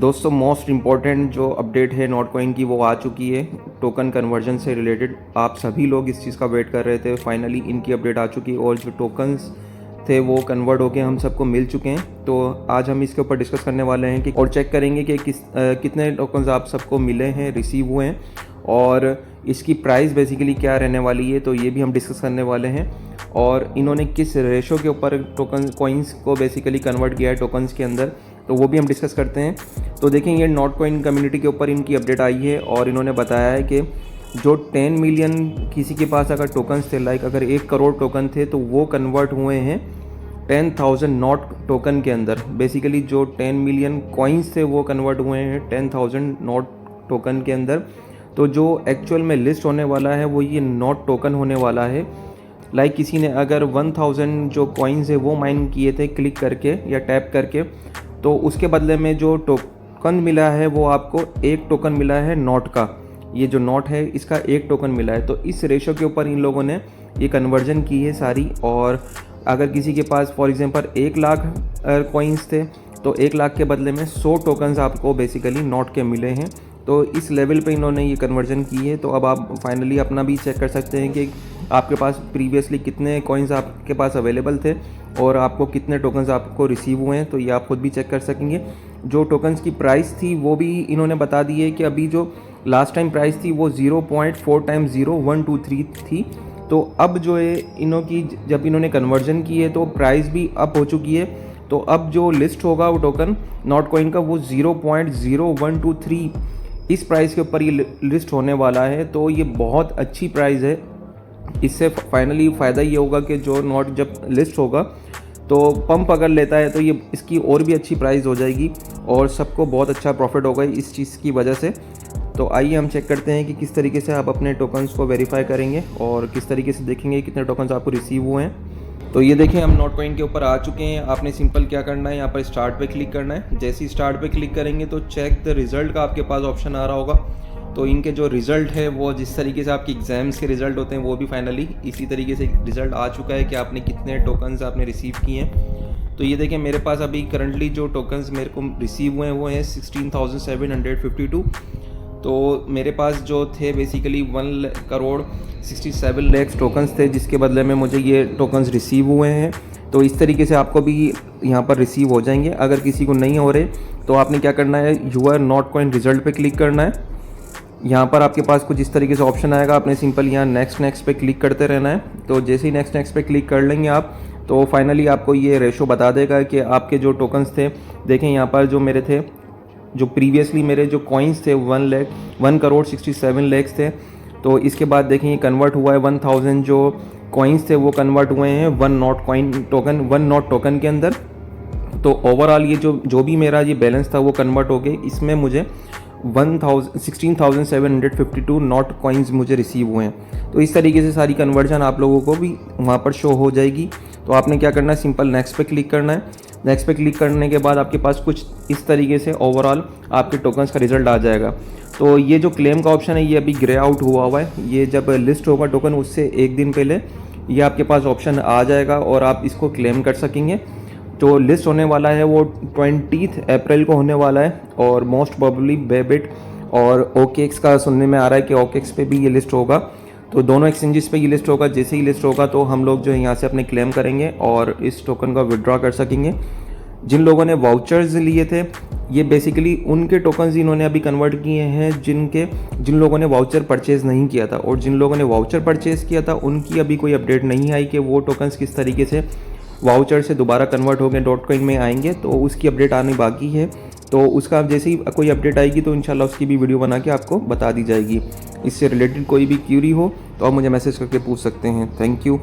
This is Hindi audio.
दोस्तों मोस्ट इम्पॉर्टेंट जो अपडेट है नॉट कॉइन की वो आ चुकी है टोकन कन्वर्जन से रिलेटेड। आप सभी लोग इस चीज़ का वेट कर रहे थे, फाइनली इनकी अपडेट आ चुकी है और जो टोकन्स थे वो कन्वर्ट होके हम सबको मिल चुके हैं। तो आज हम इसके ऊपर डिस्कस करने वाले हैं कि और चेक करेंगे कि कितने टोकन्स आप सबको मिले हैं, रिसीव हुए हैं और इसकी प्राइस बेसिकली क्या रहने वाली है, तो ये भी हम डिस्कस करने वाले हैं। और इन्होंने किस रेशो के ऊपर टोकन कॉइन्स को बेसिकली कन्वर्ट किया है टोकन्स के अंदर, तो वो भी हम डिस्कस करते हैं। तो देखें, ये नॉट कॉइन कम्युनिटी के ऊपर इनकी अपडेट आई है और इन्होंने बताया है कि जो 10 मिलियन किसी के पास अगर टोकन्स थे, लाइक अगर 1 करोड़ टोकन थे, तो वो कन्वर्ट हुए हैं 10,000 नॉट टोकन के अंदर। बेसिकली जो 10 मिलियन कॉइन्स थे वो कन्वर्ट हुए हैं 10,000 नॉट टोकन के अंदर। तो जो एक्चुअल में लिस्ट होने वाला है वो ये नॉट टोकन होने वाला है। लाइक किसी ने अगर 1000 जो कॉइन्स है वो माइन किए थे क्लिक करके या टैप करके, तो उसके बदले में जो टोकन मिला है वो आपको 1 टोकन मिला है नॉट का। ये जो नॉट है इसका 1 टोकन मिला है। तो इस रेशो के ऊपर इन लोगों ने ये कन्वर्जन की है सारी। और अगर किसी के पास फॉर एग्जांपल 1 लाख कॉइन्स थे, तो 1 लाख के बदले में 100 टोकन्स आपको बेसिकली नॉट के मिले हैं। तो इस लेवल पे इन्होंने ये कन्वर्जन की है। तो अब आप फाइनली अपना भी चेक कर सकते हैं कि आपके पास प्रीवियसली कितने कॉइन्स आपके पास अवेलेबल थे और आपको कितने टोकन्स आपको रिसीव हुए हैं। तो ये आप खुद भी चेक कर सकेंगे। जो टोकन्स की प्राइस थी वो भी इन्होंने बता दी है कि अभी जो लास्ट टाइम प्राइस थी वो 0.4 × 0.123 थी। तो अब जो है जब इन्होंने कन्वर्जन की है तो प्राइस भी अप हो चुकी है। तो अब जो लिस्ट होगा वो टोकन नॉट कॉइन का वो 0.0123 इस प्राइस के ऊपर ये लिस्ट होने वाला है। तो ये बहुत अच्छी प्राइस है। इससे फाइनली फ़ायदा ये होगा कि जो नॉट जब लिस्ट होगा तो पंप अगर लेता है तो ये इसकी और भी अच्छी प्राइस हो जाएगी और सबको बहुत अच्छा प्रॉफिट होगा इस चीज़ की वजह से। तो आइए हम चेक करते हैं कि किस तरीके से आप अपने टोकन्स को वेरीफाई करेंगे और किस तरीके से देखेंगे कितने टोकन्स आपको रिसीव हुए हैं। तो ये देखें, हम नॉट कॉइन के ऊपर आ चुके हैं। आपने सिंपल क्या करना है, यहाँ पर स्टार्ट पे क्लिक करना है। जैसे ही स्टार्ट पे क्लिक करेंगे तो चेक द रिज़ल्ट का आपके पास ऑप्शन आ रहा होगा। तो इनके जो रिज़ल्ट है वो जिस तरीके से आपके एग्ज़ाम्स के रिज़ल्ट होते हैं वो भी फाइनली इसी तरीके से रिज़ल्ट आ चुका है कि आपने कितने टोकन्स आपने रिसीव किए हैं। तो ये देखें, मेरे पास अभी करंटली जो टोकन्स मेरे को रिसीव हुए हैं वो हैं 16,752। तो मेरे पास जो थे बेसिकली 1,67 लाख टोकन्स थे, जिसके बदले में मुझे ये टोकन्स रिसीव हुए हैं। तो इस तरीके से आपको भी यहाँ पर रिसीव हो जाएंगे। अगर किसी को नहीं हो रहे तो आपने क्या करना है, यूआर नॉट कॉइन रिजल्ट पे क्लिक करना है। यहाँ पर आपके पास कुछ इस तरीके से ऑप्शन आएगा, आपने सिंपल यहाँ नेक्स्ट पे क्लिक करते रहना है। तो जैसे ही नेक्स्ट पे क्लिक कर लेंगे आप, तो फाइनली आपको ये रेशो बता देगा कि आपके जो टोकन्स थे, देखें यहाँ पर जो मेरे थे, जो प्रीवियसली मेरे जो कॉइन्स थे 1,67 थे। तो इसके बाद देखें ये कन्वर्ट हुआ है 1000 जो कॉइन्स थे वो कन्वर्ट हुए हैं 1 नॉट टोकन के अंदर। तो ओवरऑल ये जो भी मेरा ये बैलेंस था वो कन्वर्ट हो गए। इसमें मुझे 16,752 नॉट कॉइन्स मुझे रिसीव हुए हैं। तो इस तरीके से सारी कन्वर्जन आप लोगों को भी वहाँ पर शो हो जाएगी। तो आपने क्या करना है, सिंपल नेक्स्ट पे क्लिक करना है। नेक्स्ट पे क्लिक करने के बाद आपके पास कुछ इस तरीके से ओवरऑल आपके टोकन्स का रिजल्ट आ जाएगा। तो ये जो क्लेम का ऑप्शन है ये अभी ग्रे आउट हुआ है। ये जब लिस्ट होगा टोकन उससे 1 दिन पहले ये आपके पास ऑप्शन आ जाएगा और आप इसको क्लेम कर सकेंगे। जो लिस्ट होने वाला है वो 20 अप्रैल को होने वाला है और मोस्ट प्रोबेबली बेबिट और OKX का सुनने में आ रहा है कि OKX पे भी ये लिस्ट होगा। तो दोनों एक्सचेंजेस पे ये लिस्ट होगा। जैसे ही लिस्ट होगा तो हम लोग जो है यहाँ से अपने क्लेम करेंगे और इस टोकन का विड्रॉ कर सकेंगे। जिन लोगों ने वाउचर्स लिए थे, ये बेसिकली उनके टोकन्स इन्होंने अभी कन्वर्ट किए हैं जिन लोगों ने वाउचर परचेज़ नहीं किया था। और जिन लोगों ने वाउचर परचेज़ किया था उनकी अभी कोई अपडेट नहीं आई कि वो टोकन्स किस तरीके से वाउचर से दोबारा कन्वर्ट हो गए डॉट कॉइन में आएंगे। तो उसकी अपडेट आनी बाकी है। तो उसका जैसे ही कोई अपडेट आएगी तो इंशाल्लाह उसकी भी वीडियो बना के आपको बता दी जाएगी। इससे रिलेटेड कोई भी क्यूरी हो तो आप मुझे मैसेज करके पूछ सकते हैं। Thank you.